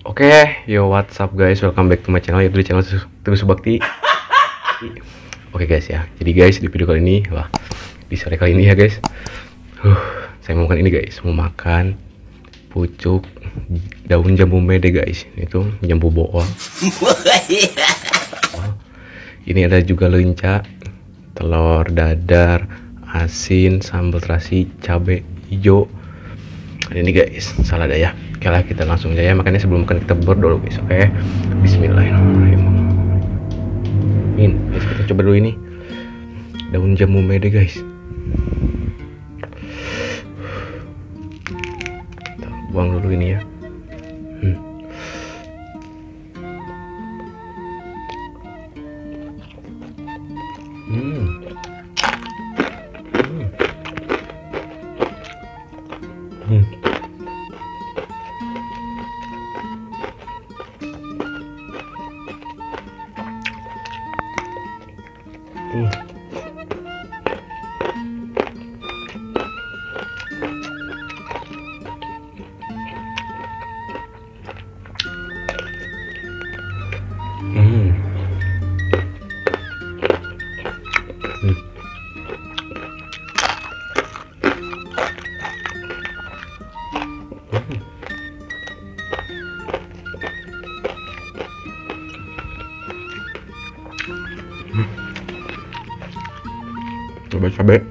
Oke, yo what's up guys, welcome back to my channel, yaitu di channel Teguh Subakti. Oke guys ya, jadi guys di video kali ini, wah di sore kali ini ya guys, saya mau makan ini guys, mau makan pucuk daun jambu mede guys, itu jambu bool. Ini ada juga lenca, telur dadar, asin, sambal terasi, cabai hijau. Ini guys, salad ya. Oke lah, kita langsung aja ya. Makanya sebelum makan kita berdoa guys. Oke, bismillahirrahmanirrahim. Guys, kita coba dulu ini daun jambu mede guys. Kita buang dulu ini ya. Coba cabai.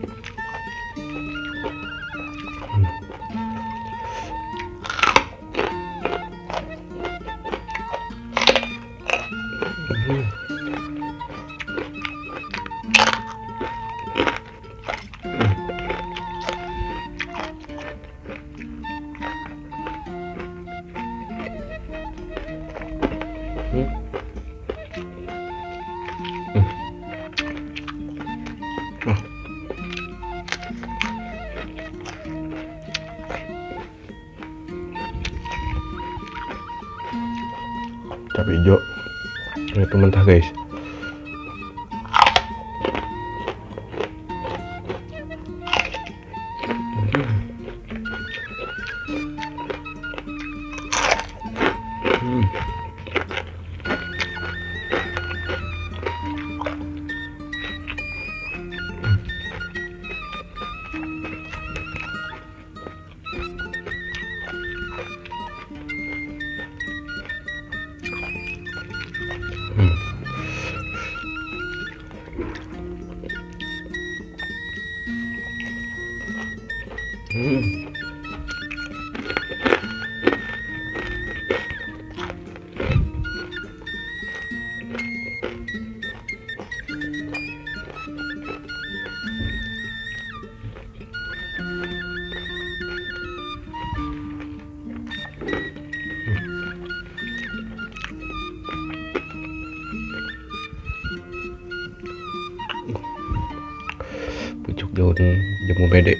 Cabai hijau itu mentah guys. Pucuk daun jambu mede.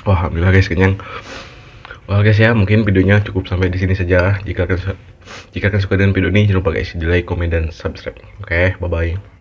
Wah, alhamdulillah guys, kenyang. Wah guys ya, mungkin videonya cukup sampai di sini saja. Jika kalian suka dengan video ini, jangan lupa guys di like, komen, dan subscribe. Oke, bye bye.